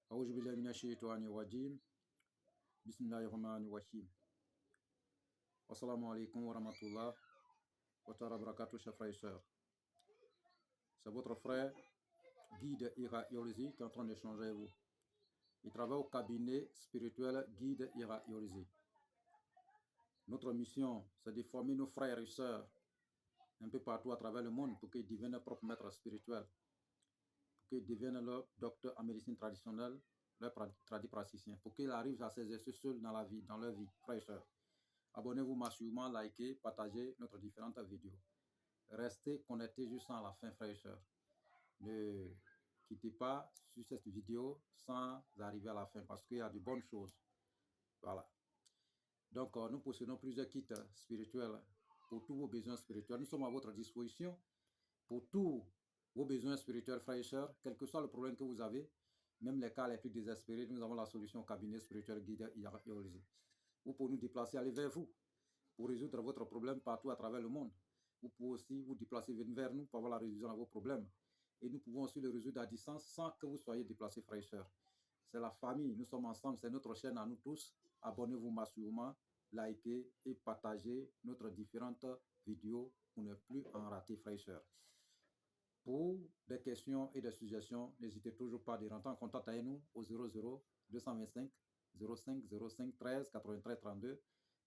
Aouzu billahi minash shaitani rajim. Bismillahir rahmanir rahim. Assalamu alaikum wa rahmatullah wa ta'ala barakatuh, chers frères et sœurs. C'est votre frère Guide Ira Yolizi qui est en train d'échanger avec vous. Il travaille au cabinet spirituel Guide Ira Yolizi. Notre mission, c'est de former nos frères et sœurs un peu partout à travers le monde pour qu'ils deviennent leurs propres maîtres spirituels, pour qu'ils deviennent leurs docteurs en médecine traditionnelle, leurs praticiens, pour qu'ils arrivent à s'exercer seuls dans la vie, dans leur vie, frères et sœurs. Abonnez-vous massivement, likez, partagez notre différentes vidéos. Restez connectés jusqu'à la fin, frères et sœurs. Ne quittez pas sur cette vidéo sans arriver à la fin parce qu'il y a de bonnes choses. Voilà. Donc, nous possédons plusieurs kits spirituels pour tous vos besoins spirituels. Nous sommes à votre disposition pour tous vos besoins spirituels, frères et sœurs, quel que soit le problème que vous avez, même les cas les plus désespérés, nous avons la solution au cabinet spirituel Guide Yolizi. Vous pouvez nous déplacer, aller vers vous pour résoudre votre problème partout à travers le monde. Vous pouvez aussi vous déplacer vers nous pour avoir la résolution de vos problèmes. Et nous pouvons aussi le résoudre à distance sans que vous soyez déplacés, frères et sœurs. C'est la famille, nous sommes ensemble, c'est notre chaîne à nous tous. Abonnez-vous massivement, likez et partagez notre différentes vidéos pour ne plus en rater, frères et sœurs. Pour des questions et des suggestions, n'hésitez toujours pas à rentrer en contact avec nous au 00 225 05 05 13 93 32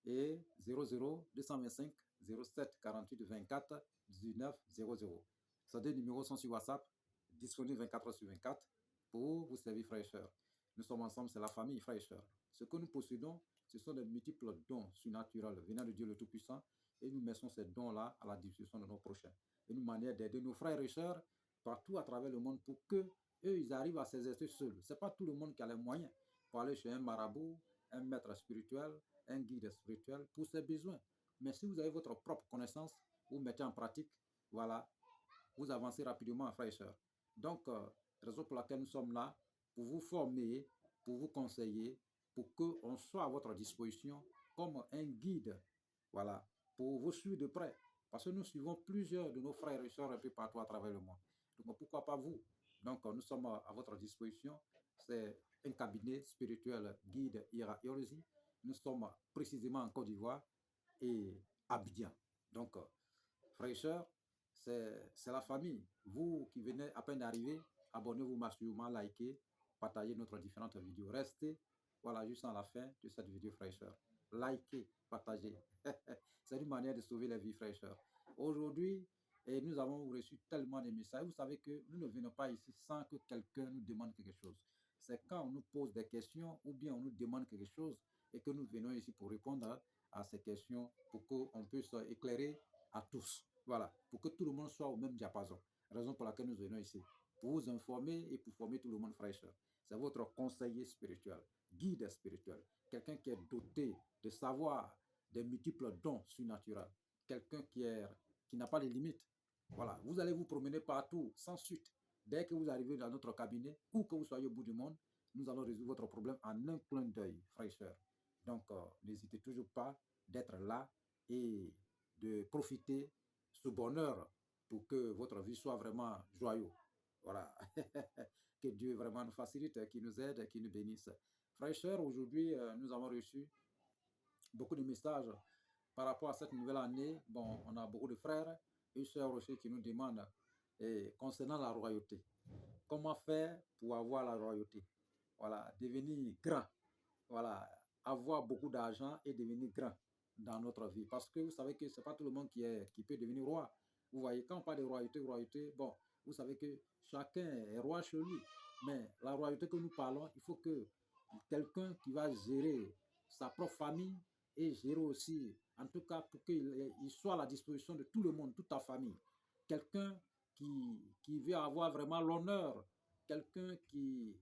et 00 225 07 48 24 19 00. Ces deux numéros sont sur WhatsApp, disponibles 24 heures sur 24 pour vous servir, frères et sœurs. Nous sommes ensemble, c'est la famille, frères et sœurs. Ce que nous possédons, ce sont des multiples dons surnaturels venant de Dieu le Tout-Puissant et nous mettons ces dons-là à la disposition de nos prochains. Une manière d'aider nos frères et sœurs partout à travers le monde pour qu'eux, ils arrivent à s'exercer seuls. Ce n'est pas tout le monde qui a les moyens pour aller chez un marabout, un maître spirituel, un guide spirituel pour ses besoins. Mais si vous avez votre propre connaissance, vous mettez en pratique, voilà, vous avancez rapidement, frères et sœurs. Donc, raison pour laquelle nous sommes là, pour vous former, pour vous conseiller, pour qu'on soit à votre disposition comme un guide, voilà, pour vous suivre de près. Parce que nous suivons plusieurs de nos frères et sœurs un peu partout à travers le monde. Donc, pourquoi pas vous? Donc, nous sommes à votre disposition. C'est un cabinet spirituel Guide Ira Yolizi. Nous sommes précisément en Côte d'Ivoire et Abidjan. Donc, frères et sœurs, c'est la famille. Vous qui venez à peine d'arriver, abonnez-vous massivement, likez, partagez notre différentes vidéos. Restez, voilà, juste à la fin de cette vidéo, frères et sœurs. Likez, partagez. C'est une manière de sauver la vie, frères et sœurs. Aujourd'hui, nous avons reçu tellement de messages. Vous savez que nous ne venons pas ici sans que quelqu'un nous demande quelque chose. C'est quand on nous pose des questions ou bien on nous demande quelque chose et que nous venons ici pour répondre à ces questions pour qu'on puisse éclairer à tous. Voilà, pour que tout le monde soit au même diapason. Raison pour laquelle nous venons ici. Pour vous informer et pour former tout le monde, frères et sœurs. C'est votre conseiller spirituel, guide spirituel, quelqu'un qui est doté de savoir, des multiples dons surnaturels, quelqu'un qui n'a pas de limites. Voilà, vous allez vous promener partout sans suite. Dès que vous arrivez dans notre cabinet, ou que vous soyez au bout du monde, nous allons résoudre votre problème en un clin d'œil, frères et sœurs. Donc, n'hésitez toujours pas d'être là et de profiter ce bonheur pour que votre vie soit vraiment joyeuse. Voilà. Que Dieu vraiment nous facilite, qu'il nous aide, qu'il nous bénisse. Frères et sœurs, aujourd'hui, nous avons reçu beaucoup de messages par rapport à cette nouvelle année. Bon, on a beaucoup de frères et sœurs aussi qui nous demandent concernant la royauté. Comment faire pour avoir la royauté? Voilà, devenir grand. Voilà, avoir beaucoup d'argent et devenir grand dans notre vie. Parce que vous savez que ce n'est pas tout le monde qui peut devenir roi. Vous voyez, quand on parle de royauté, bon, vous savez que chacun est roi chez lui. Mais la royauté que nous parlons, il faut que quelqu'un qui va gérer sa propre famille et gérer aussi, en tout cas pour qu'il soit à la disposition de tout le monde, toute ta famille. Quelqu'un qui veut avoir vraiment l'honneur, quelqu'un qui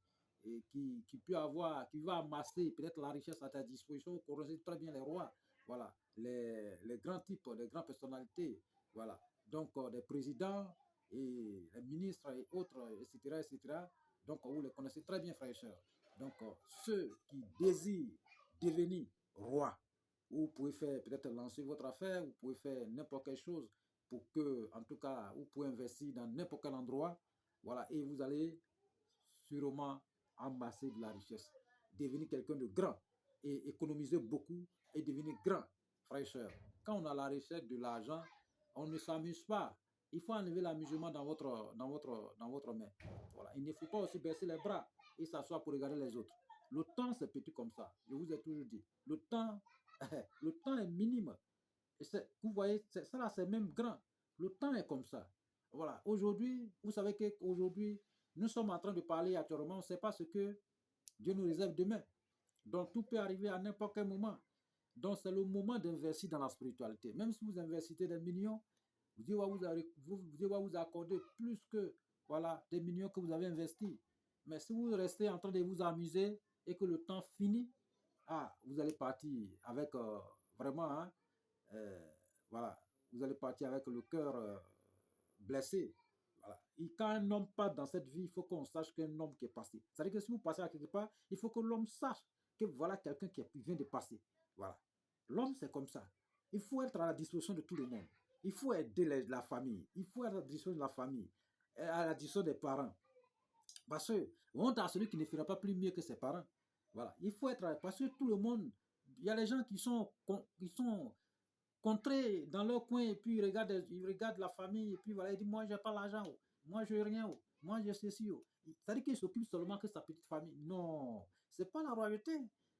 peut avoir, qui va amasser peut-être la richesse à ta disposition, vous connaissez très bien les rois, voilà, les grands types, les grandes personnalités, voilà. Donc, les présidents et les ministres et autres, etc., etc. Donc, vous les connaissez très bien, frères et sœurs. Donc, ceux qui désirent devenir roi, vous pouvez faire, peut-être lancer votre affaire, vous pouvez faire n'importe quelle chose pour que, en tout cas, vous pouvez investir dans n'importe quel endroit, voilà, et vous allez sûrement amasser de la richesse, devenir quelqu'un de grand et économiser beaucoup et devenir grand, frère et soeur. Quand on a la richesse de l'argent, on ne s'amuse pas. Il faut enlever l'amusement dans votre main. Voilà. Il ne faut pas aussi baisser les bras et s'asseoir pour regarder les autres. Le temps, c'est petit comme ça. Je vous ai toujours dit. Le temps, le temps est minime. Et vous voyez, ça là, c'est même grand. Le temps est comme ça. Voilà. Aujourd'hui, vous savez qu'aujourd'hui, nous sommes en train de parler actuellement. On ne sait pas ce que Dieu nous réserve demain. Donc, tout peut arriver à n'importe quel moment. Donc, c'est le moment d'investir dans la spiritualité. Même si vous investissez des millions, Dieu va vous accorder plus que voilà, des millions que vous avez investis. Mais si vous restez en train de vous amuser et que le temps finit, vous allez partir avec vraiment, hein, voilà, vous allez partir avec le cœur blessé. Voilà. Et quand un homme part dans cette vie, il faut qu'on sache qu'un homme qui est passé. C'est-à-dire que si vous passez à quelque part, il faut que l'homme sache que voilà quelqu'un qui vient de passer. Voilà. L'homme, c'est comme ça. Il faut être à la disposition de tout le monde. Il faut aider la famille. Il faut être à la disposition de la famille, à la disposition des parents. Parce que honte à celui qui ne fera pas plus mieux que ses parents. Voilà. Il faut être, parce que tout le monde, il y a les gens qui sont contrés dans leur coin et puis ils regardent la famille et puis voilà, ils disent moi j'ai pas l'argent, moi je n'ai rien, moi j'ai ceci. C'est-à-dire qu'il s'occupe seulement que sa petite famille. Non, c'est pas la royauté.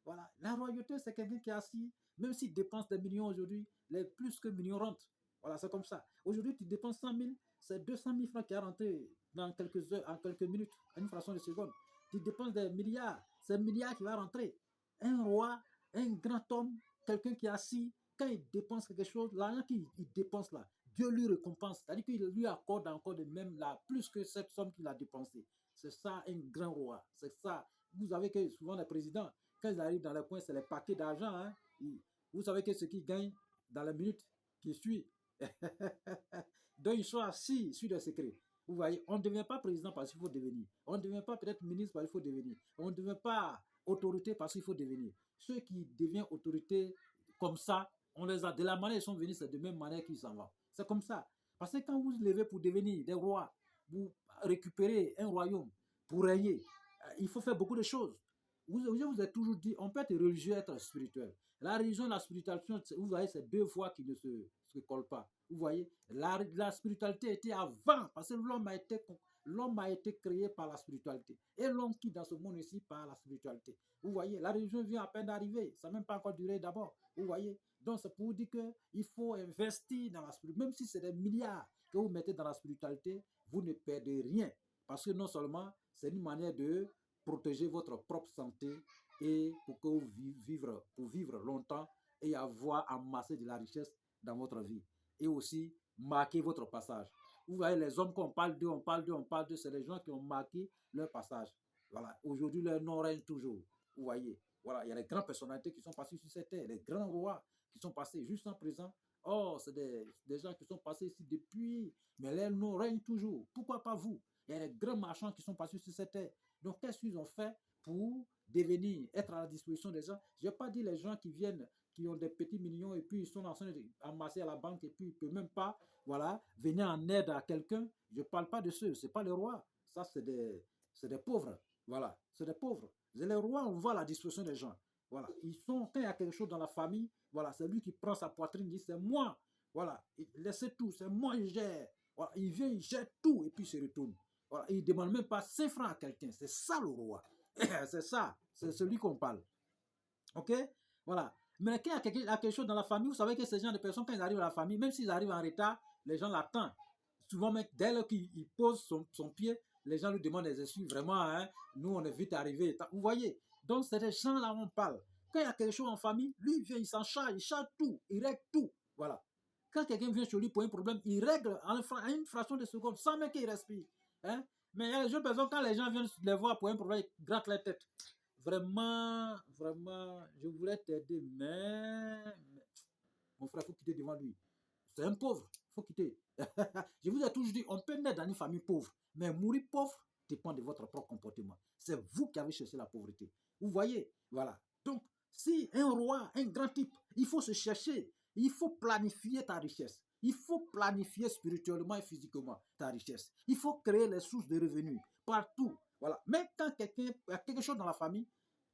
Voilà, la royauté c'est quelqu'un qui est assis, même s'il dépense des millions aujourd'hui, les plus que millions rentrent. Voilà, c'est comme ça. Aujourd'hui tu dépenses 100 000, c'est 200 000 francs qui est rentré dans quelques heures, en quelques minutes, à une fraction de seconde. Tu dépenses des milliards, c'est un milliard qui va rentrer. Un roi, un grand homme, quelqu'un qui est assis, quand il dépense quelque chose, l'argent qu'il dépense là, Dieu lui récompense. C'est-à-dire qu'il lui accorde encore de même là, plus que cette somme qu'il a dépensée. C'est ça un grand roi. C'est ça. Vous savez que souvent les présidents, quand ils arrivent dans les coins, c'est les paquets d'argent. Hein. Vous savez que ce qu'ils gagnent dans la minute qui suit. Donc ils sont assis sur des secrets. Vous voyez, on ne devient pas président parce qu'il faut devenir. On ne devient pas peut-être ministre parce qu'il faut devenir. On ne devient pas autorité parce qu'il faut devenir. Ceux qui deviennent autorité comme ça, on les a, de la manière ils sont venus, c'est de même manière qu'ils s'en vont. C'est comme ça. Parce que quand vous vous levez pour devenir des rois, vous récupérez un royaume, pour régner, il faut faire beaucoup de choses. Je vous ai toujours dit, on peut être religieux, être spirituel. La religion et la spiritualité, vous voyez, c'est deux voies qui ne se collent pas. Vous voyez, la spiritualité était avant, parce que l'homme a été créé par la spiritualité. Et l'homme qui dans ce monde ici par la spiritualité. Vous voyez, la religion vient à peine d'arriver. Ça n'a même pas encore duré d'abord. Vous voyez, donc c'est pour vous dire qu'il faut investir dans la spiritualité. Même si c'est des milliards que vous mettez dans la spiritualité, vous ne perdez rien. Parce que non seulement, c'est une manière de protéger votre propre santé et pour que vous vivre longtemps et avoir amassé de la richesse dans votre vie. Et aussi marquer votre passage. Vous voyez, les hommes qu'on parle d'eux, c'est les gens qui ont marqué leur passage. Voilà. Aujourd'hui, leur nom règne toujours. Vous voyez, voilà, il y a les grandes personnalités qui sont passées sur cette terre, les grands rois qui sont passés juste en présent. Oh, c'est des gens qui sont passés ici depuis, mais leur nom règne toujours. Pourquoi pas vous? Il y a les grands marchands qui sont passés sur cette terre. Donc, qu'est-ce qu'ils ont fait pour devenir, être à la disposition des gens? Je n'ai pas dit les gens qui viennent, qui ont des petits millions et puis ils sont en train d'amasser à la banque et puis ils ne peuvent même pas, voilà, venir en aide à quelqu'un. Je ne parle pas de ceux, ce n'est pas les rois. Ça, c'est des pauvres. Voilà, c'est des pauvres. Les rois, on voit la disposition des gens. Voilà, ils sont, quand il y a quelque chose dans la famille, voilà, c'est lui qui prend sa poitrine, il dit c'est moi. Voilà, laissez tout, c'est moi qui gère. Voilà, il vient, il gère tout et puis il se retourne. Voilà, il ne demande même pas 5 francs à quelqu'un. C'est ça le roi. C'est ça, c'est celui qu'on parle. Ok? Voilà. Mais quand il y a quelque chose dans la famille, vous savez que ces gens de personnes, quand ils arrivent à la famille, même s'ils arrivent en retard, les gens l'attendent. Souvent, dès lors qu'il pose son pied, les gens lui demandent des excuses. Vraiment, hein, nous, on est vite arrivés. Vous voyez? Donc, c'est des gens-là où on parle. Quand il y a quelque chose en famille, lui, il vient, il s'en charge, il charge tout, il règle tout. Voilà. Quand quelqu'un vient chez lui pour un problème, il règle en une fraction de seconde, sans même qu'il respire. Hein? Mais il y a les jeunes personnes, quand les gens viennent les voir pour un problème, ils grattent la tête. Vraiment, je voulais t'aider, mais mon frère, il faut quitter devant lui. C'est un pauvre, il faut quitter. Je vous ai toujours dit, on peut naître dans une famille pauvre, mais mourir pauvre dépend de votre propre comportement. C'est vous qui avez cherché la pauvreté. Vous voyez, voilà. Donc, si un roi, un grand type, il faut se chercher, il faut planifier ta richesse. Il faut planifier spirituellement et physiquement ta richesse. Il faut créer les sources de revenus partout. Voilà. Mais quand quelqu'un a quelque chose dans la famille,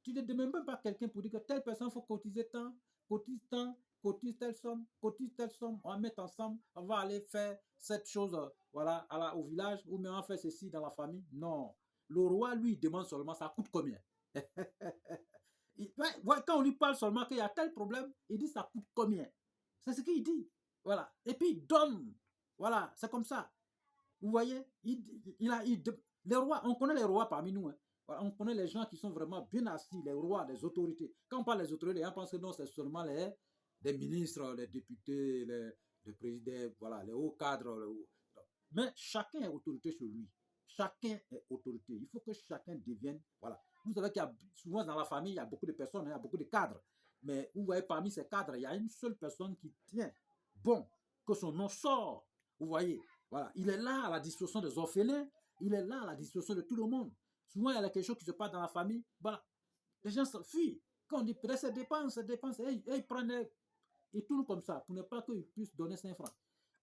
tu ne demandes même pas quelqu'un pour dire que telle personne, il faut cotiser tant, cotise telle somme, on va mettre ensemble, on va aller faire cette chose voilà, au village, ou bien on va faire ceci dans la famille. Non. Le roi, lui, il demande seulement ça coûte combien. Quand on lui parle seulement qu'il y a tel problème, il dit ça coûte combien. C'est ce qu'il dit. Voilà. Et puis il donne. Voilà, c'est comme ça. Vous voyez, les rois, on connaît les rois parmi nous. Hein. Voilà, on connaît les gens qui sont vraiment bien assis, les rois, les autorités. Quand on parle des autorités, les gens pensent que non, c'est seulement les ministres, les députés, les présidents, voilà, les hauts cadres. Mais chacun est autorité sur lui. Chacun est autorité. Il faut que chacun devienne. Voilà. Vous savez qu'il y a souvent dans la famille, il y a beaucoup de personnes, il y a beaucoup de cadres. Mais vous voyez, parmi ces cadres, il y a une seule personne qui tient bon, que son nom sort. Vous voyez, voilà. Il est là à la disposition des orphelins, il est là à la disposition de tout le monde. Souvent, il y a quelque chose qui se passe dans la famille, voilà. Les gens s'enfuient. Quand on dit peut-être c'est dépense, et ils prennent et tout comme ça pour ne pas qu'ils puissent donner 5 francs.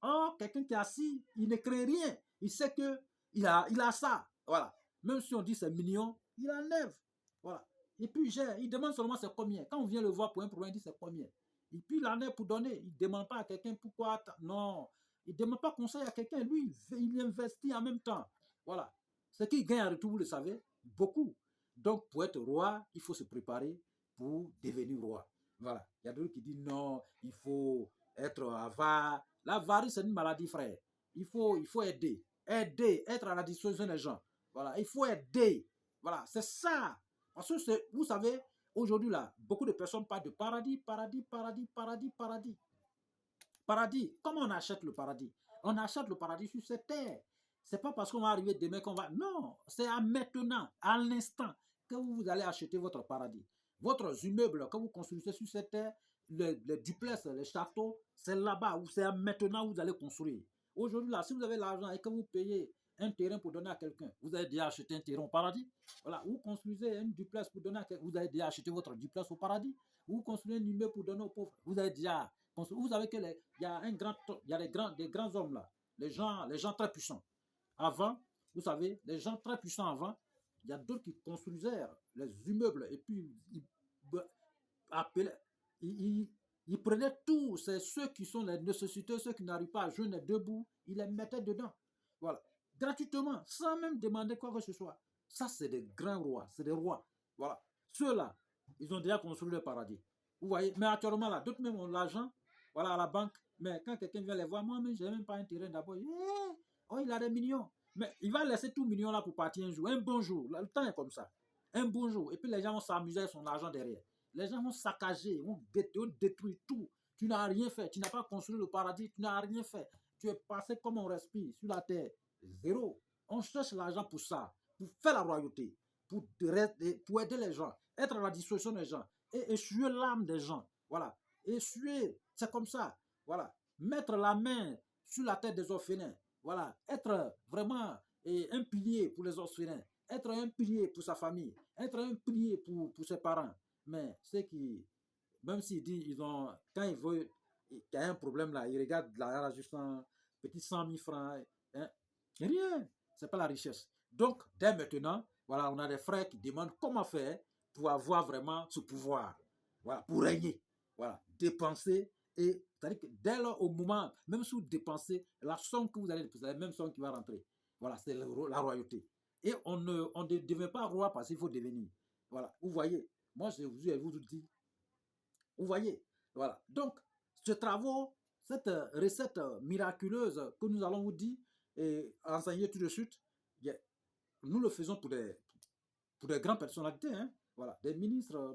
Or, quelqu'un qui est assis, il ne crée rien. Il sait qu'il a ça. Voilà. Même si on dit c'est million, il enlève. Voilà. Et puis, il demande seulement c'est combien. Quand on vient le voir pour un problème, il dit c'est combien. Et puis, il enlève pour donner. Il ne demande pas à quelqu'un pourquoi. Non. Il ne demande pas conseil à quelqu'un. Lui, il investit en même temps. Voilà. Ce qu'il gagne en retour, vous le savez, beaucoup. Donc, pour être roi, il faut se préparer pour devenir roi. Voilà. Il y a d'autres qui disent non, il faut être avare. L'avarice, c'est une maladie, frère. Il faut aider. Aider, être à la disposition des gens. Voilà. Il faut aider. Voilà. C'est ça. Parce que vous savez, aujourd'hui, là, beaucoup de personnes parlent de paradis, paradis, paradis, paradis, paradis. Paradis. Comment on achète le paradis? On achète le paradis sur cette terre. C'est pas parce qu'on va arriver demain qu'on va. Non, c'est à maintenant, à l'instant, que vous allez acheter votre paradis. Votre immeuble que vous construisez sur cette terre, les duplex, les châteaux, c'est là-bas, c'est à maintenant que vous allez construire. Aujourd'hui, là, si vous avez l'argent et que vous payez un terrain pour donner à quelqu'un, vous avez déjà acheté un terrain au paradis. Voilà, vous construisez un duplex pour donner à quelqu'un, vous avez déjà acheté votre duplex au paradis. Vous construisez un immeuble pour donner aux pauvres, vous avez déjà. Vous savez qu'il y a des grands hommes là, les gens très puissants. Avant, vous savez, les gens très puissants avant, il y a d'autres qui construisaient les immeubles et puis ils prenaient tout, c'est ceux qui sont les nécessiteux, ceux qui n'arrivent pas à joindre les deux bouts, ils les mettaient dedans. Voilà. Gratuitement, sans même demander quoi que ce soit. Ça, c'est des grands rois, c'est des rois. Voilà. Ceux-là, ils ont déjà construit le paradis. Vous voyez, mais actuellement, là, d'autres même ont l'argent, voilà, à la banque. Mais quand quelqu'un vient les voir, moi-même, je n'ai même pas un terrain d'abord. Oh, il a des millions. Mais il va laisser tout million là pour partir un jour. Un bon jour. Le temps est comme ça. Un bon jour. Et puis les gens vont s'amuser avec son argent derrière. Les gens vont saccager, vont détruire tout. Tu n'as rien fait. Tu n'as pas construit le paradis. Tu n'as rien fait. Tu es passé comme on respire sur la terre. Zéro. On cherche l'argent pour ça. Pour faire la royauté. Pour aider les gens. Être à la disposition des gens. Et essuyer l'âme des gens. Voilà. Essuyer. C'est comme ça. Voilà. Mettre la main sur la tête des orphelins. Voilà. Être vraiment un pilier pour les orphelins. Être un pilier pour sa famille. Être un pilier pour ses parents. Mais ceux qui, même s'ils disent, quand ils veulent, qu'il y a un problème là, ils regardent là, juste un petit 100 000 francs. Hein, rien. C'est pas la richesse. Donc, dès maintenant, voilà, on a des frères qui demandent comment faire pour avoir vraiment ce pouvoir. Voilà, pour régner. Voilà, dépenser. Et c'est-à-dire que dès lors, au moment, même si vous dépensez, la somme que vous allez dépenser, c'est la même somme qui va rentrer. Voilà, c'est la royauté. Et on ne devient pas roi parce qu'il faut devenir. Voilà, vous voyez. Moi, je vous dis, vous voyez, voilà. Donc, ce travaux, cette recette miraculeuse que nous allons vous dire et enseigner tout de suite, nous le faisons pour des grandes personnalités, hein, voilà, des ministres,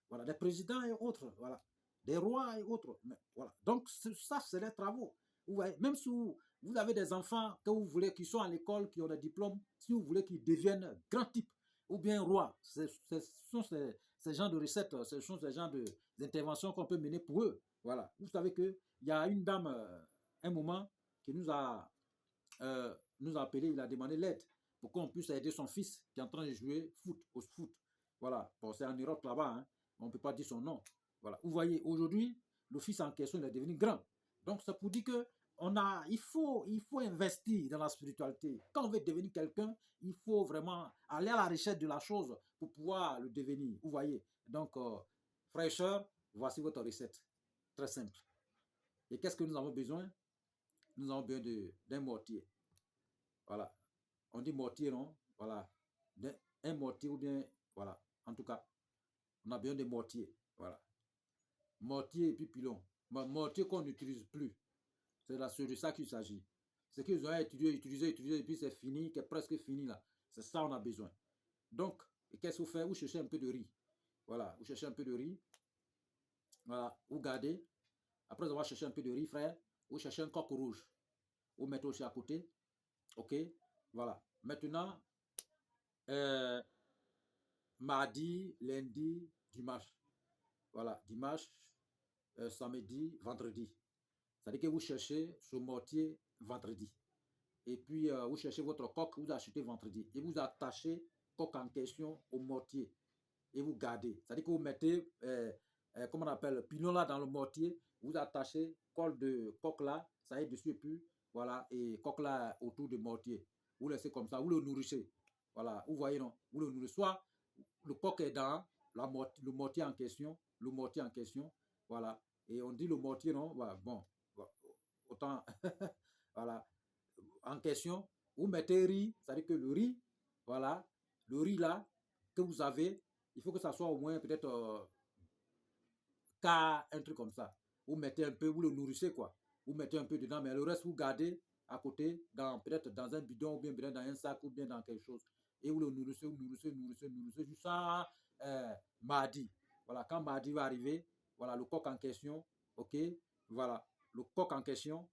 voilà, des présidents et autres, voilà, des rois et autres. Mais, voilà. Donc, ça, c'est les travaux. Vous voyez, même si vous avez des enfants que vous voulez qui sont à l'école, qui ont des diplômes, si vous voulez qu'ils deviennent grands types ou bien rois, ce sont ces genres de recettes, ce sont ces genres d'interventions qu'on peut mener pour eux. Voilà. Vous savez qu'il y a une dame, un moment, qui nous a appelé, il a demandé l'aide pour qu'on puisse aider son fils qui est en train de jouer au foot. Voilà, bon, c'est en Europe là-bas, hein. On ne peut pas dire son nom. Voilà, vous voyez, aujourd'hui, le fils en question, il est devenu grand. Donc, ça pour dire que il faut investir dans la spiritualité. Quand on veut devenir quelqu'un, il faut vraiment aller à la recherche de la chose pour pouvoir le devenir. Vous voyez. Donc, frères et sœurs, voici votre recette. Très simple. Et qu'est-ce que nous avons besoin? Nous avons besoin d'un mortier. Voilà. On dit mortier, non? Voilà. Un mortier ou bien, voilà. En tout cas, on a besoin de mortier. Voilà. Mortier et puis pilon. Mortier qu'on n'utilise plus. C'est de ça qu'il s'agit. C'est qu'ils ont utilisé, et puis c'est fini, qui est presque fini là. C'est ça on a besoin. Donc, qu'est-ce que vous faites? Vous cherchez un peu de riz. Voilà, vous cherchez un peu de riz. Voilà, vous gardez. Après avoir cherché un peu de riz, frère, vous cherchez un coq rouge. Vous mettez aussi à côté. OK? Voilà. Maintenant, mardi, lundi, dimanche. Voilà, dimanche, samedi, vendredi. C'est-à-dire que vous cherchez ce mortier vendredi. Et puis, vous cherchez votre coq, vous achetez vendredi. Et vous attachez coq en question au mortier. Et vous gardez. C'est-à-dire que vous mettez, comment on appelle, pilon là dans le mortier. Vous attachez colle de coq là, ça y est dessus. Et puis, voilà, et coq là autour du mortier. Vous laissez comme ça, vous le nourrissez. Voilà, vous voyez, non? Vous le nourrissez. Soit le coq est dans le mortier en question. Le mortier en question. Voilà. Et on dit le mortier, non? Voilà, bon, autant, voilà, en question, vous mettez riz, c'est-à-dire que le riz, voilà, le riz là, que vous avez, il faut que ça soit au moins peut-être un truc comme ça. Vous mettez un peu, vous le nourrissez quoi. Vous mettez un peu dedans, mais le reste vous gardez à côté, peut-être dans un bidon, ou bien dans un sac, ou bien dans quelque chose. Et vous le nourrissez, nourrissez jusqu'à mardi. Voilà, quand mardi va arriver, voilà, le coq en question, ok, voilà, le coq en question,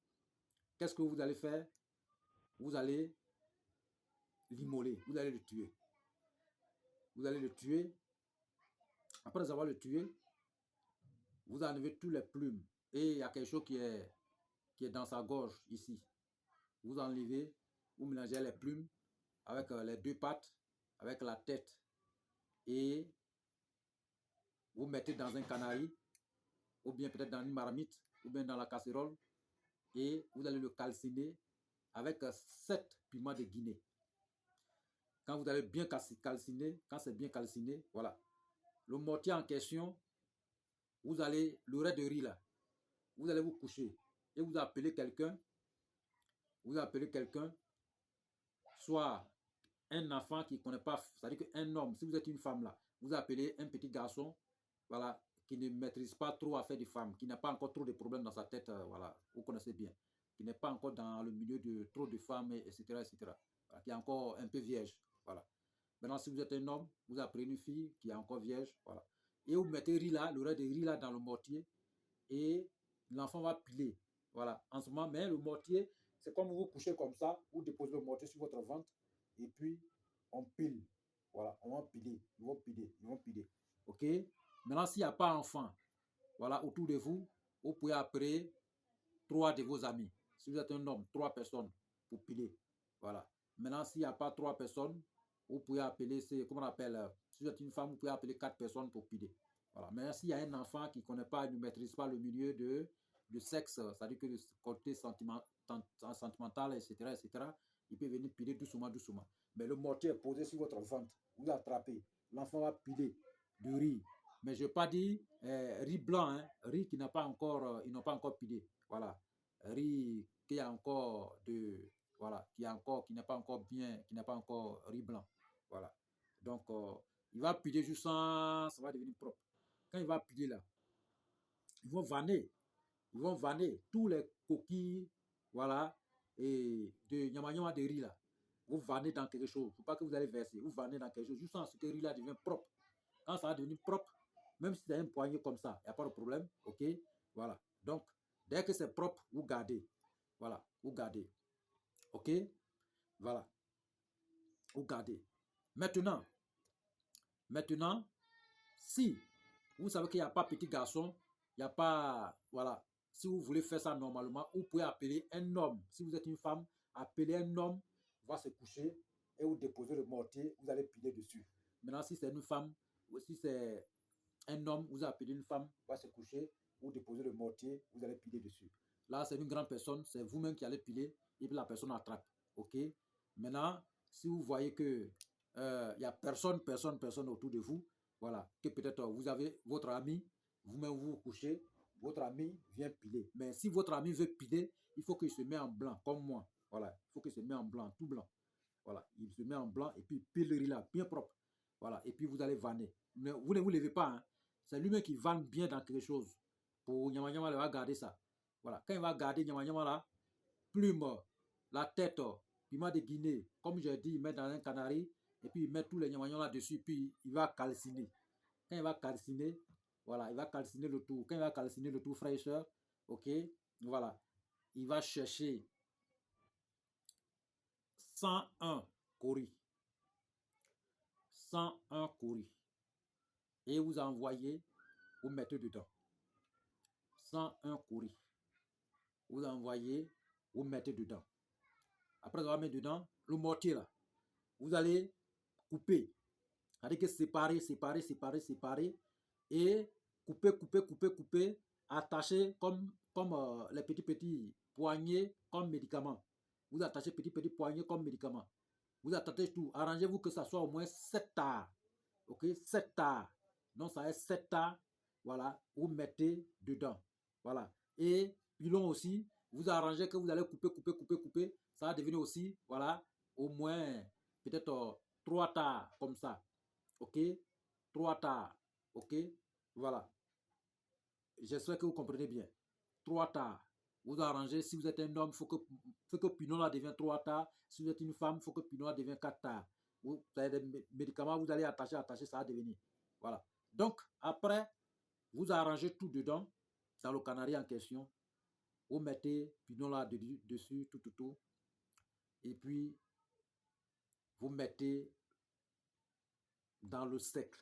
qu'est-ce que vous allez faire? Vous allez l'immoler, vous allez le tuer. Vous allez le tuer. Après avoir le tué, vous enlevez tous les plumes. Et il y a quelque chose qui est dans sa gorge ici. Vous enlevez, vous mélangez les plumes avec les deux pattes, avec la tête. Et vous mettez dans un canari, ou bien peut-être dans une marmite, ou bien dans la casserole. Et vous allez le calciner avec 7 piments de Guinée. Quand vous allez bien calciner, quand c'est bien calciné, voilà. Le mortier en question, vous allez, le reste de riz là, vous allez vous coucher et vous appelez quelqu'un, soit un enfant qui ne connaît pas, c'est-à-dire qu'un homme, si vous êtes une femme là, vous appelez un petit garçon, voilà, qui ne maîtrise pas trop à faire des femmes, qui n'a pas encore trop de problèmes dans sa tête, voilà, vous connaissez bien, qui n'est pas encore dans le milieu de trop de femmes, etc., etc., voilà, qui est encore un peu vierge, voilà. Maintenant, si vous êtes un homme, vous appelez une fille qui est encore vierge, voilà, et vous mettez riz là, le reste de riz là dans le mortier, et l'enfant va piler. Voilà, en ce moment, mais le mortier, c'est comme vous couchez comme ça, vous déposez le mortier sur votre ventre, et puis on pile. Voilà, on va piler, ils vont piler. OK? Maintenant, s'il n'y a pas d'enfant, voilà, autour de vous, vous pouvez appeler 3 de vos amis. Si vous êtes un homme, 3 personnes pour piler. Voilà. Maintenant, s'il n'y a pas 3 personnes, vous pouvez appeler, comment on appelle, si vous êtes une femme, vous pouvez appeler 4 personnes pour piler. Voilà. Mais s'il y a un enfant qui ne connaît pas, ne maîtrise pas le milieu de sexe, c'est-à-dire que le côté sentimental, etc., il peut venir piler doucement. Mais le mortier est posé sur votre ventre. Vous l'attrapez. L'enfant va piler du riz. Mais je ne veux pas dire riz blanc, hein, riz qui n'a pas encore, ils n'ont pas encore pilé. Voilà. Riz qui a encore voilà, qui n'est pas encore bien, qui n'a pas encore riz blanc. Voilà. Donc, il va piler juste ça va devenir propre. Quand il va piler là, ils vont vanner tous les coquilles, voilà, et de nyama de riz là. Vous vannez dans quelque chose. Il ne faut pas que vous allez verser. Vous vannez dans quelque chose, juste en ce que le riz là devient propre. Quand ça va devenir propre, même si c'est un poignet comme ça, il n'y a pas de problème. OK? Voilà. Donc, dès que c'est propre, vous gardez. Voilà. Vous gardez. OK? Voilà. Vous gardez. Maintenant, si vous savez qu'il n'y a pas petit garçon, il n'y a pas, voilà, si vous voulez faire ça normalement, vous pouvez appeler un homme. Si vous êtes une femme, appelez un homme, va se coucher et vous déposez le mortier, vous allez piler dessus. Maintenant, si c'est une femme, ou si c'est un homme, vous appelez une femme, va se coucher, vous déposez le mortier, vous allez piler dessus. là, c'est une grande personne, c'est vous-même qui allez piler et puis la personne attrape. OK? Maintenant, si vous voyez que il n'y a personne autour de vous, voilà, que peut-être vous avez votre ami, vous-même vous couchez, votre ami vient piler. Mais si votre ami veut piler, il faut qu'il se mette en blanc, comme moi. Voilà, il faut qu'il se mette en blanc, tout blanc. Voilà, il se met en blanc et puis il pile le riz là, bien propre. Voilà, et puis vous allez vanner. Vous ne vous levez pas, hein. C'est lui-même qui vanne bien dans quelque chose. Pour Nyama Nyama, il va garder ça. Voilà, quand il va garder Nyama Nyama là, plume, la tête, piment de Guinée, comme j'ai dit, il met dans un canari et puis il met tous les Nyama Nyama là-dessus, puis il va calciner. Quand il va calciner, voilà, il va calciner le tout. Quand il va calciner le tout fraîcheur, ok, voilà, il va chercher 101 coris. 101 coris. Et vous envoyez, vous mettez dedans. 101 coris. Vous envoyez, vous mettez dedans. Après avoir mis dedans, le mortier là, vous allez couper. C'est-à-dire que séparer. Et couper, attacher comme les petits poignets comme médicaments. Vous attachez petits poignets comme médicaments. Vous attachez tout. Arrangez-vous que ça soit au moins 7 tas. Ok, 7 tas. Donc ça est 7 tas. Voilà, vous mettez dedans. Voilà. Et pilon aussi, vous arrangez que vous allez couper. Ça va devenir aussi, voilà, au moins peut-être 3 tas comme ça. Ok, 3 tas. Ok, voilà. J'espère que vous comprenez bien. 3 tas. Vous arrangez, si vous êtes un homme, il faut que Pinot là devienne 3 tas. Si vous êtes une femme, il faut que Pinot là devienne 4 tas. Vous avez des médicaments, vous allez attacher, ça va devenir. Voilà. Donc, après, vous arrangez tout dedans, dans le canari en question. Vous mettez Pinot là dessus, tout. Et puis, vous mettez dans le sec.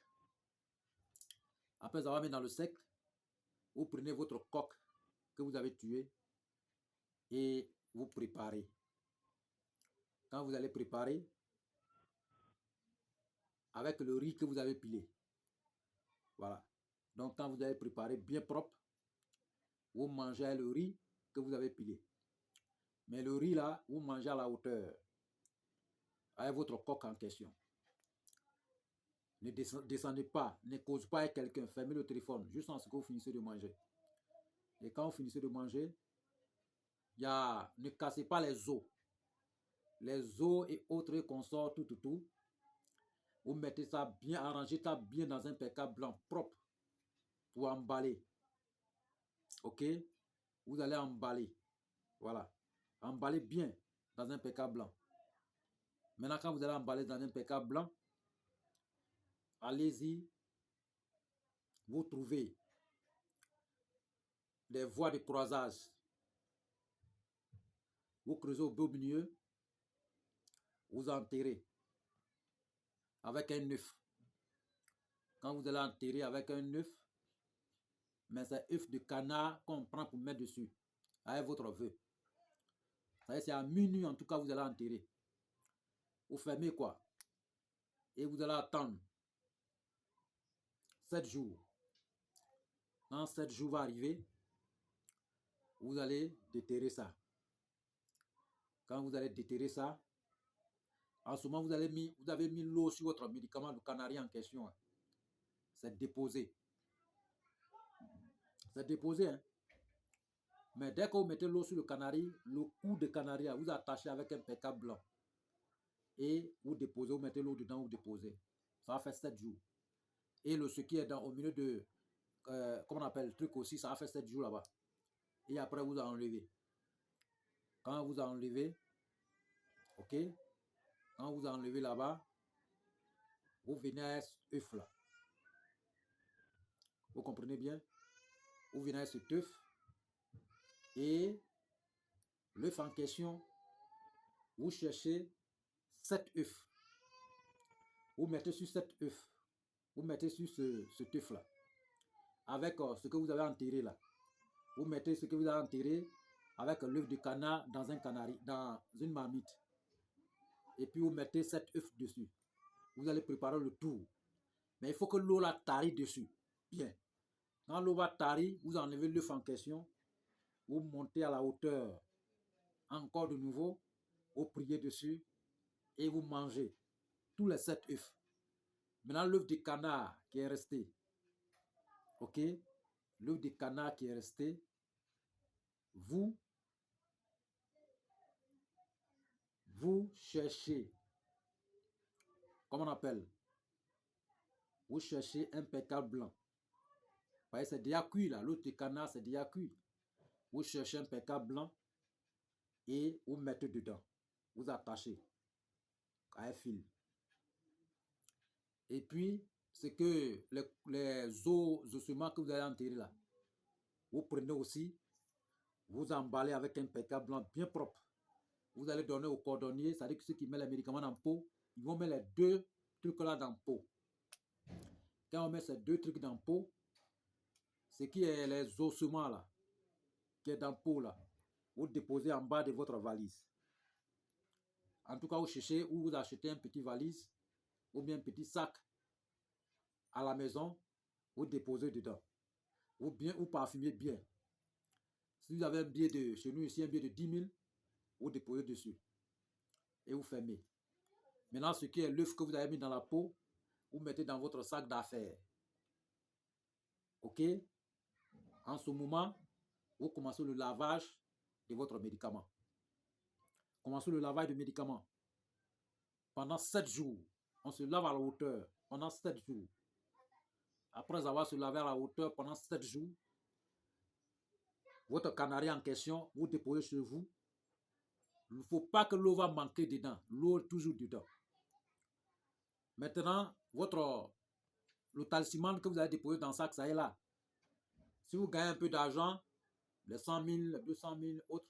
Après avoir mis dans le sec, vous prenez votre coq que vous avez tué et vous préparez. Quand vous allez préparer, avec le riz que vous avez pilé. Voilà. Donc, quand vous avez préparé bien propre, vous mangez le riz que vous avez pilé. Mais le riz là, vous mangez à la hauteur avec votre coq en question. Ne descendez pas, ne cause pas avec quelqu'un, fermez le téléphone, juste en ce que vous finissez de manger. Et quand vous finissez de manger, ne cassez pas les os. Les os et autres consorts, tout. Vous mettez ça bien, arrangez ça bien dans un percal blanc propre pour emballer. Ok? Vous allez emballer. Voilà. Emballer bien dans un percal blanc. Maintenant, quand vous allez emballer dans un percal blanc, allez-y. Vous trouvez des voies de croisage. Vous creusez au beau milieu. Vous enterrez avec un œuf. Quand vous allez enterrer avec un œuf, mais c'est œuf de canard qu'on prend pour mettre dessus, avec votre vœu. C'est à minuit, en tout cas, vous allez enterrer. Vous fermez quoi? Et vous allez attendre 7 jours. Quand 7 jours va arriver, vous allez déterrer ça. Quand vous allez déterrer ça, en ce moment, vous avez mis l'eau sur votre médicament, le canari en question. C'est déposé. C'est déposé, hein. Mais dès que vous mettez l'eau sur le canari, le cou de canari, vous attachez avec un pécable blanc. Et vous déposez, vous mettez l'eau dedans, vous déposez. Ça va faire 7 jours. Et ce qui est au milieu de, comment on appelle le truc aussi, ça va faire 7 jours là-bas. Et après, vous enlevez. Quand vous enlevez, ok, quand vous enlevez là-bas, vous venez à cet œuf là. Vous comprenez bien? Vous venez à cet œuf. Et l'œuf en question, vous cherchez 7 œufs. Vous mettez sur 7 œufs. Vous mettez sur cet œuf là. Avec ce que vous avez enterré là. Vous mettez ce que vous avez enterré avec l'œuf de canard dans un canari, dans une marmite. Et puis vous mettez 7 œufs dessus. Vous allez préparer le tout. Mais il faut que l'eau la tarie dessus. Bien. Quand l'eau va tarir, vous enlevez l'œuf en question. vous montez à la hauteur, encore de nouveau, vous priez dessus et vous mangez tous les 7 œufs. Maintenant, l'œuf de canard qui est resté, ok, l'œuf de canard qui est resté, vous cherchez, comment on appelle, vous cherchez un pécal blanc. C'est déjà cuit là, l'œuf de canard c'est déjà cuit. Vous cherchez un pécal blanc et vous mettez dedans. Vous attachez à un fil. Et puis, c'est que les ossements que vous allez enterrer là, vous prenez aussi, vous emballez avec un pécal blanc bien propre. Vous allez donner au cordonnier, c'est-à-dire que ceux qui mettent les médicaments dans le pot, ils vont mettre les 2 trucs là dans le pot. Quand on met ces 2 trucs dans le pot, ce qui est les ossements là, qui est dans le pot là, vous déposez en bas de votre valise. En tout cas, vous cherchez ou vous achetez un petit valise ou bien un petit sac à la maison, vous déposez dedans. Vous parfumez bien. Si vous avez un billet de, chez nous ici, un billet de 10 000, vous déposez dessus et vous fermez. Maintenant, ce qui est l'œuf que vous avez mis dans la peau, vous mettez dans votre sac d'affaires. Ok? En ce moment, vous commencez le lavage de votre médicament. Commencez le lavage de médicaments. Pendant 7 jours, on se lave à la hauteur pendant 7 jours. Après avoir se lavé à la hauteur pendant 7 jours, votre canari en question, vous déposez chez vous. Il ne faut pas que l'eau va manquer dedans. L'eau est toujours dedans. Maintenant, le talisman que vous avez déposé dans le sac, ça est là. Si vous gagnez un peu d'argent, les 100 000, les 200 000 autres,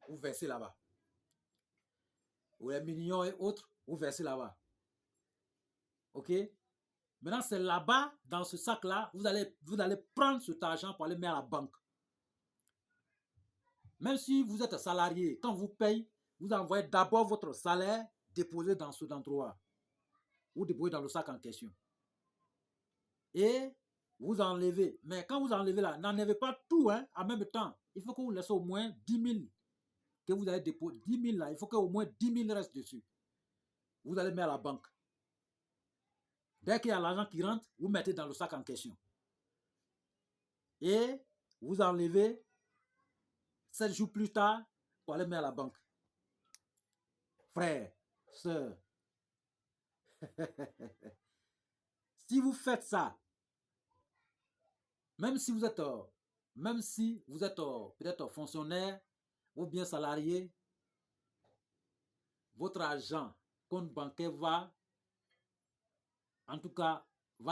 vous versez là-bas. Ou les millions et autres, vous versez là-bas. Ok? Maintenant, c'est là-bas, dans ce sac-là, vous allez prendre cet argent pour aller mettre à la banque. Même si vous êtes salarié, quand vous payez, vous envoyez d'abord votre salaire déposé dans cet endroit. Vous déposez dans le sac en question. Et vous enlevez. Mais quand vous enlevez là, n'enlevez pas tout en même temps. Il faut que vous laissez au moins 10 000 que vous avez déposé. 10 000 là, il faut qu'au moins 10 000 reste dessus. Vous allez mettre à la banque. Dès qu'il y a l'argent qui rentre, vous mettez dans le sac en question. Et vous enlevez 7 jours plus tard pour aller mettre à la banque. Frère, sœur, si vous faites ça, même si vous êtes peut-être fonctionnaire ou bien salarié, votre argent, compte bancaire va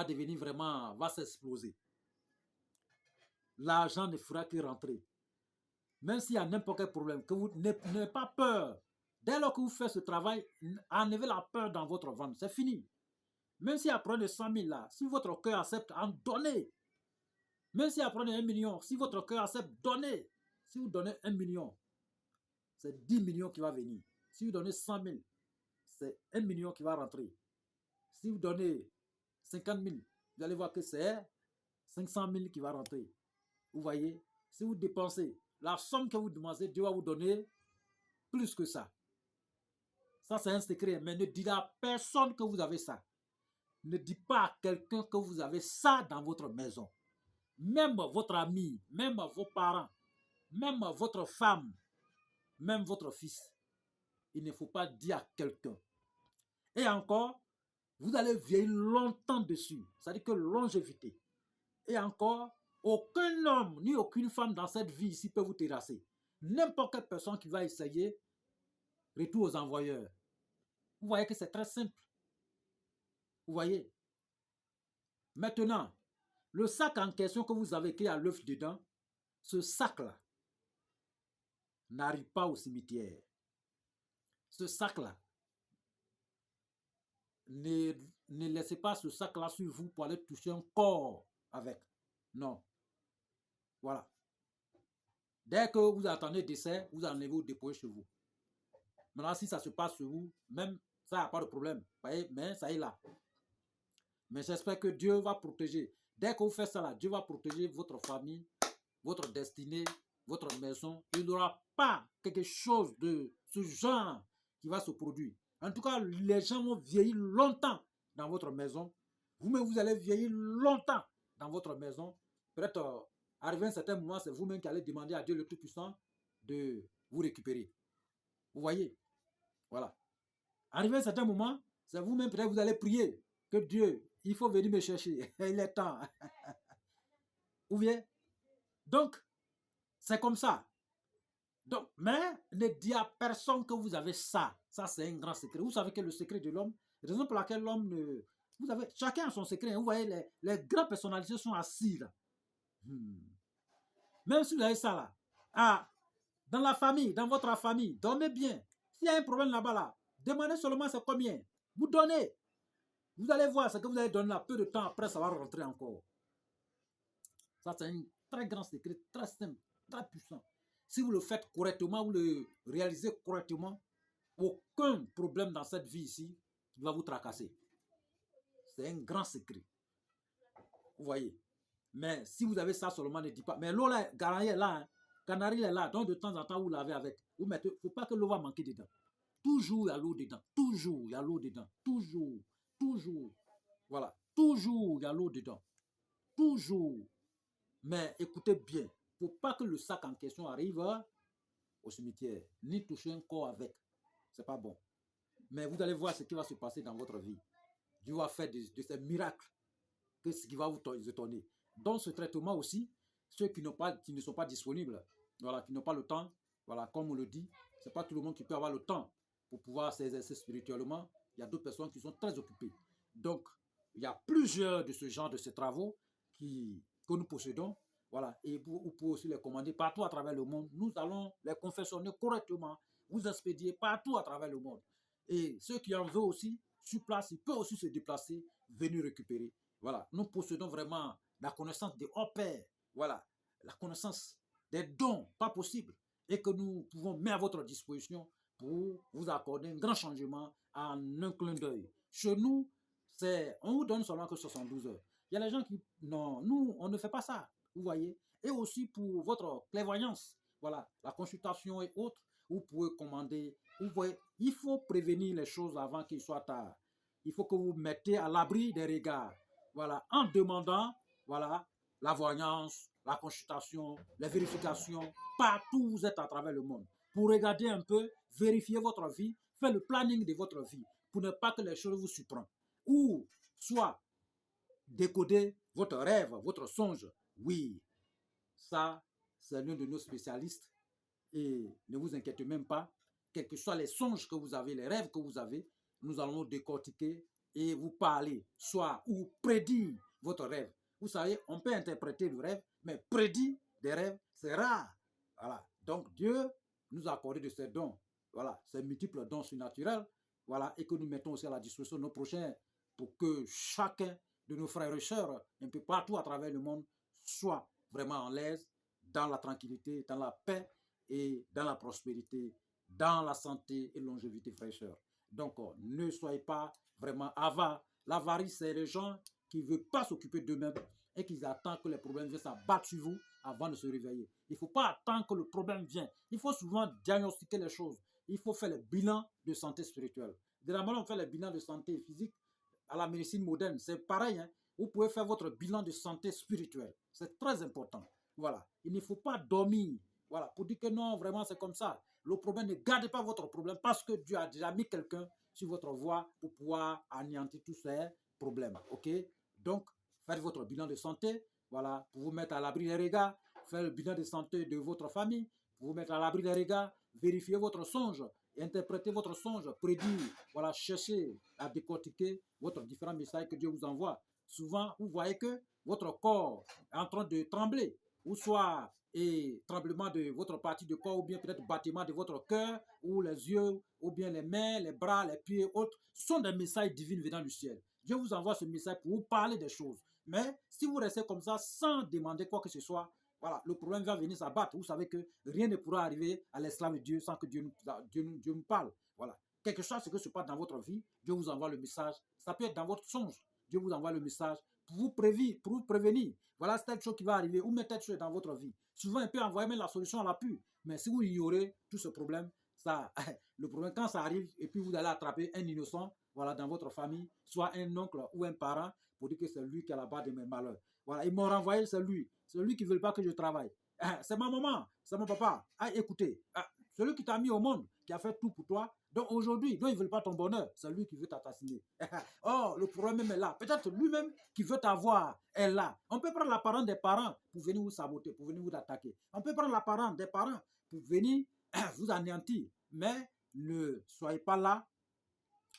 devenir vraiment, va s'exploser. L'argent ne fera que rentrer. Même s'il y a n'importe quel problème, que vous n'ayez pas peur. Dès lors que vous faites ce travail, enlevez la peur dans votre ventre. C'est fini. Même si après les 100 000 là, si votre cœur accepte, en donnez. Même si après 1 million, si votre cœur accepte, donnez. Si vous donnez 1 million, c'est 10 millions qui va venir. Si vous donnez 100 000, c'est 1 million qui va rentrer. Si vous donnez 50 000, vous allez voir que c'est 500 000 qui va rentrer. Vous voyez, si vous dépensez la somme que vous demandez, Dieu va vous donner plus que ça. Ça, c'est un secret. Mais ne dites à personne que vous avez ça. Ne dites pas à quelqu'un que vous avez ça dans votre maison. Même votre ami, même vos parents, même votre femme, même votre fils. Il ne faut pas dire à quelqu'un. Et encore, vous allez vieillir longtemps dessus. C'est-à-dire que longévité. Et encore, aucun homme ni aucune femme dans cette vie ici peut vous terrasser. N'importe quelle personne qui va essayer, retour aux envoyeurs. Vous voyez que c'est très simple. Vous voyez. Maintenant, le sac en question que vous avez qui a l'œuf dedans, ce sac-là n'arrive pas au cimetière. Ce sac-là, ne laissez pas ce sac-là sur vous pour aller toucher un corps avec. Non. Voilà. Dès que vous attendez décès, vous enlevez ou déposez chez vous. Maintenant, si ça se passe sur vous, même ça n'a pas de problème. Mais ça est là. Mais j'espère que Dieu va protéger. Dès que vous faites ça là, Dieu va protéger votre famille, votre destinée votre maison, il n'y aura pas quelque chose de ce genre qui va se produire. En tout cas, les gens vont vieillir longtemps dans votre maison. Vous-même, vous allez vieillir longtemps dans votre maison. Peut-être, arrivé à un certain moment, c'est vous-même qui allez demander à Dieu le Tout-Puissant de vous récupérer. Vous voyez? Voilà. Arrivé à un certain moment, c'est vous-même, peut-être, vous allez prier que Dieu, il faut venir me chercher. Il est temps. Vous voyez? Donc, c'est comme ça. Donc, mais ne dis à personne que vous avez ça. Ça, c'est un grand secret. Vous savez que le secret de l'homme, la raison pour laquelle l'homme ne... Vous avez, chacun a son secret. Vous voyez, les grandes personnalités sont assis là. Même si vous avez ça là. Ah, dans la famille, dans votre famille, dormez bien. S'il y a un problème là-bas là, demandez seulement c'est combien. Vous donnez. Vous allez voir ce que vous allez donner là. Peu de temps après, ça va rentrer encore. Ça, c'est un très grand secret, très simple, très puissant. Si vous le faites correctement, vous le réalisez correctement, aucun problème dans cette vie ici qui va vous tracasser. C'est un grand secret. Vous voyez. Mais si vous avez ça seulement, ne dites pas. Mais l'eau là, Canari est là. Hein. Canari est là. Donc de temps en temps, vous lavez avec. Vous mettez. Il ne faut pas que l'eau va manquer dedans. Toujours, il y a l'eau dedans. Toujours, il y a l'eau dedans. Toujours. Toujours. Voilà. Toujours, il y a l'eau dedans. Toujours. Mais écoutez bien. Il ne faut pas que le sac en question arrive au cimetière. Ni toucher un corps avec. Ce n'est pas bon. Mais vous allez voir ce qui va se passer dans votre vie. Dieu va faire de ces miracles. Que ce qui va vous étonner. Dans ce traitement aussi, ceux qui ne sont pas disponibles, voilà, qui n'ont pas le temps, voilà, comme on le dit, ce n'est pas tout le monde qui peut avoir le temps pour pouvoir s'exercer spirituellement. Il y a d'autres personnes qui sont très occupées. Donc, il y a plusieurs de ce genre de ces travaux que nous possédons. Voilà, et vous pouvez aussi les commander partout à travers le monde. Nous allons les confectionner correctement, vous expédier partout à travers le monde. Et ceux qui en veulent aussi, sur place, ils peuvent aussi se déplacer, venir récupérer. Voilà, nous possédons vraiment la connaissance des hauts pères. Voilà, la connaissance des dons, pas possible, et que nous pouvons mettre à votre disposition pour vous accorder un grand changement en un clin d'œil. Chez nous, on vous donne seulement que 72 heures. Il y a les gens qui, non, nous, on ne fait pas ça, vous voyez. Et aussi pour votre clairvoyance, voilà, la consultation et autres, vous pouvez commander, vous voyez, il faut prévenir les choses avant qu'il soit tard. Il faut que vous mettez à l'abri des regards. Voilà, en demandant, voilà, la voyance, la consultation, les vérifications, partout où vous êtes à travers le monde, pour regarder un peu, vérifier votre vie, faire le planning de votre vie, pour ne pas que les choses vous surprennent. Ou soit décoder votre rêve, votre songe. Oui, ça, c'est l'un de nos spécialistes. Et ne vous inquiétez même pas, quels que soient les songes que vous avez, les rêves que vous avez, nous allons décortiquer et vous parler, soit ou prédire votre rêve. Vous savez, on peut interpréter le rêve, mais prédire des rêves, c'est rare. Voilà. Donc Dieu nous a accordé de ces dons, voilà, ces multiples dons surnaturels, voilà, et que nous mettons aussi à la disposition de nos prochains pour que chacun de nos frères et sœurs, un peu partout à travers le monde, soit vraiment en l'aise, dans la tranquillité, dans la paix et dans la prospérité, dans la santé et longévité, frères et sœurs. Donc, ne soyez pas vraiment avares. L'avarice, c'est les gens qui ne veulent pas s'occuper d'eux-mêmes et qui attendent que les problèmes viennent s'abattre sur vous avant de se réveiller. Il ne faut pas attendre que le problème vienne. Il faut souvent diagnostiquer les choses. Il faut faire le bilan de santé spirituelle. De la manière dont on fait le bilan de santé physique à la médecine moderne, c'est pareil. Hein? Vous pouvez faire votre bilan de santé spirituelle. C'est très important. Voilà. Il ne faut pas dormir. Voilà. Pour dire que non, vraiment, c'est comme ça. Le problème, ne gardez pas votre problème parce que Dieu a déjà mis quelqu'un sur votre voie pour pouvoir anéantir tous ces problèmes. OK? Donc, faites votre bilan de santé. Voilà. Pour vous mettre à l'abri des regards. Faites le bilan de santé de votre famille. Pour vous mettre à l'abri des regards. Vérifiez votre songe. Interprétez votre songe. Prédire. Voilà. Cherchez à décortiquer votre différents messages que Dieu vous envoie. Souvent, vous voyez que votre corps est en train de trembler. Ou soit et tremblement de votre partie de corps, ou bien peut-être battement de votre cœur, ou les yeux, ou bien les mains, les bras, les pieds, autres, sont des messages divins venant du ciel. Dieu vous envoie ce message pour vous parler des choses. Mais si vous restez comme ça sans demander quoi que ce soit, voilà, le problème va venir s'abattre. Vous savez que rien ne pourra arriver à l'esclave de Dieu sans que Dieu nous parle. Voilà. Quelque chose ce que se passe dans votre vie, Dieu vous envoie le message. Ça peut être dans votre songe. Dieu vous envoie le message pour vous prévenir. Voilà telle chose qui va arriver, ou mettre telle chose dans votre vie. Souvent, il peut envoyer même la solution à l'appui. Mais si vous ignorez tout ce problème, ça, le problème, quand ça arrive, et puis vous allez attraper un innocent, voilà, dans votre famille, soit un oncle ou un parent, pour dire que c'est lui qui est à la base de mes malheurs. Voilà, ils m'ont renvoyé, c'est lui. C'est lui qui ne veut pas que je travaille. C'est ma maman, c'est mon papa. Ah, écoutez, celui qui t'a mis au monde, qui a fait tout pour toi, donc aujourd'hui, donc ils ne veulent pas ton bonheur, c'est lui qui veut t'assassiner. Oh, le problème même est là. Peut-être lui-même qui veut t'avoir est là. On peut prendre l'apparent des parents pour venir vous saboter, pour venir vous attaquer. On peut prendre l'apparent des parents pour venir vous anéantir. Mais ne soyez pas là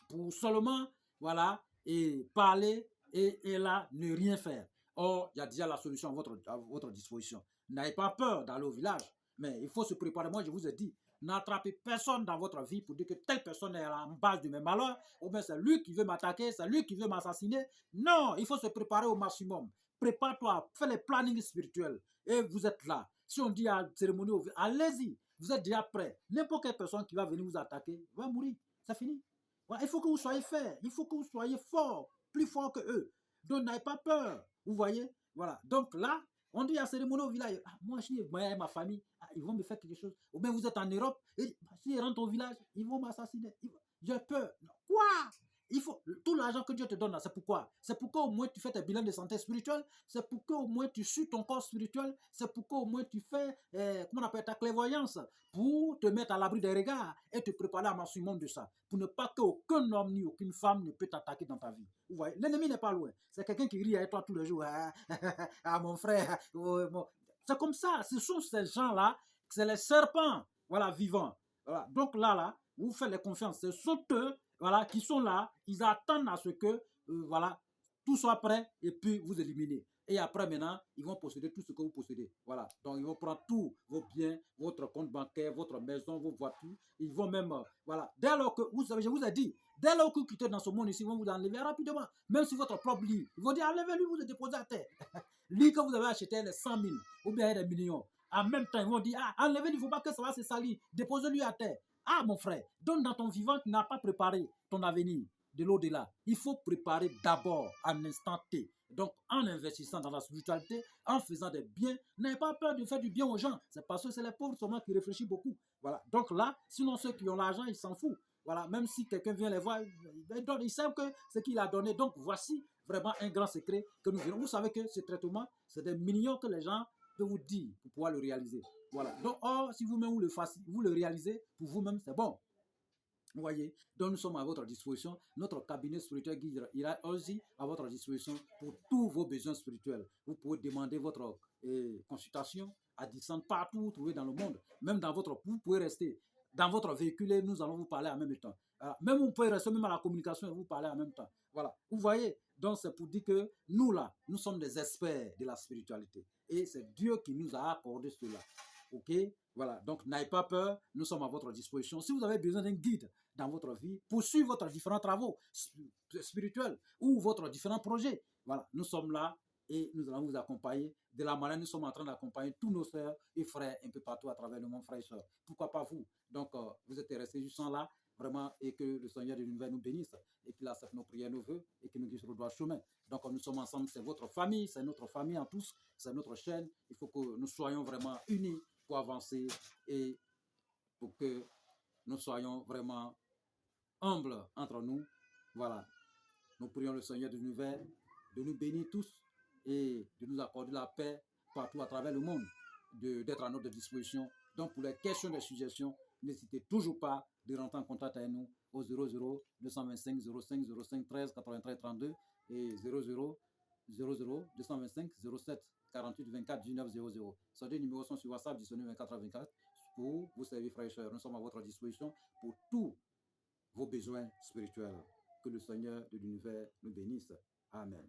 pour seulement, voilà, et parler et là, ne rien faire. Or, il y a déjà la solution à votre disposition. N'ayez pas peur d'aller au village, mais il faut se préparer. Moi, je vous ai dit, n'attrapez personne dans votre vie pour dire que telle personne est à la base de mes malheurs, ou bien c'est lui qui veut m'attaquer, c'est lui qui veut m'assassiner. Non, il faut se préparer au maximum. Prépare-toi, fais les plannings spirituels et vous êtes là. Si on dit à cérémonie, allez-y, vous êtes déjà prêt. N'importe quelle personne qui va venir vous attaquer va mourir. C'est fini. Ouais, il faut que vous soyez faits, il faut que vous soyez forts, plus forts que eux. Donc n'ayez pas peur, vous voyez. Voilà, donc là, on dit à cérémonie au village, moi je suis ma famille, ils vont me faire quelque chose. Ou bien vous êtes en Europe, et si ils rentrent au village, ils vont m'assassiner. J'ai peur. Quoi? Il faut tout l'argent que Dieu te donne là, c'est pourquoi? C'est pour qu'au moins tu fais tes bilans de santé spirituelle, c'est pour qu'au moins tu suis ton corps spirituel, c'est pour qu'au moins tu fais, comment on appelle, ta clairvoyance, pour te mettre à l'abri des regards et te préparer à un maximum de ça, pour ne pas qu'aucun homme ni aucune femme ne peut t'attaquer dans ta vie. Vous voyez, l'ennemi n'est pas loin. C'est quelqu'un qui rit avec toi tous les jours. Ah mon frère, c'est comme ça. Ce sont ces gens-là, c'est les serpents, voilà, vivants. Voilà. Donc là, vous faites les confiances. Ce sont eux, voilà, qui sont là. Ils attendent à ce que, voilà, tout soit prêt et puis vous éliminer. Et après, maintenant, ils vont posséder tout ce que vous possédez. Voilà. Donc, ils vont prendre tous vos biens, votre compte bancaire, votre maison, vos voitures. Ils vont même, voilà. Dès lors que, vous savez, je vous ai dit, dès lors que vous quittez dans ce monde ici, ils vont vous enlever rapidement. Même si votre propre lit. Ils vont dire, enlevez-lui, vous le déposez à terre. Lit que vous avez acheté, les 100 000 ou bien les millions. En même temps, ils vont dire, enlevez-lui, il ne faut pas que ça va se salir. Déposez-lui à terre. Ah, mon frère, donc dans ton vivant, tu n'as pas préparé ton avenir de l'au-delà. Il faut préparer d'abord un instant T. Donc, en investissant dans la spiritualité, en faisant des biens, n'ayez pas peur de faire du bien aux gens. C'est parce que c'est les pauvres seulement qui réfléchissent beaucoup. Voilà. Donc là, sinon ceux qui ont l'argent, ils s'en foutent. Voilà. Même si quelqu'un vient les voir, ils savent que ce qu'il a donné. Donc, voici vraiment un grand secret que nous verrons. Vous savez que ce traitement, c'est des millions que les gens peuvent vous dire pour pouvoir le réaliser. Voilà. Donc, si vous-même vous le réalisez pour vous-même, c'est bon. Vous voyez, donc nous sommes à votre disposition. Notre cabinet spirituel guide ira aussi à votre disposition pour tous vos besoins spirituels. Vous pouvez demander votre consultation à distance partout où vous trouvez dans le monde. Même dans votre, vous pouvez rester dans votre véhicule et nous allons vous parler en même temps. Même vous pouvez rester même à la communication et vous parler en même temps. Voilà, vous voyez, donc c'est pour dire que nous là, nous sommes des experts de la spiritualité. Et c'est Dieu qui nous a accordé cela. Ok, voilà, donc n'ayez pas peur, nous sommes à votre disposition. Si vous avez besoin d'un guide dans votre vie, pour suivre votre différents travaux spirituels ou votre différents projets, voilà, nous sommes là et nous allons vous accompagner. De la manière, nous sommes en train d'accompagner tous nos sœurs et frères un peu partout à travers le monde, frères et sœurs. Pourquoi pas vous? Donc, vous êtes restés juste là, vraiment, et que le Seigneur de l'univers nous bénisse et qu'il accepte nos prières, nos vœux et qu'il nous guide sur le droit chemin. Donc, nous sommes ensemble, c'est votre famille, c'est notre famille en tous, c'est notre chaîne. Il faut que nous soyons vraiment unis pour avancer et pour que nous soyons vraiment humbles entre nous. Voilà. Nous prions le Seigneur de l'univers de nous bénir tous et de nous accorder la paix partout à travers le monde, d'être à notre disposition. Donc, pour les questions, les suggestions, n'hésitez toujours pas de rentrer en contact avec nous au 00 225 05 05 13 93 32 et 00 225 07 48 24 19 00. Ces deux numéros sont sur WhatsApp disponibles 24 24 pour vous servir, frères et sœurs. Nous sommes à votre disposition pour tous vos besoins spirituels. Que le Seigneur de l'univers nous bénisse. Amen.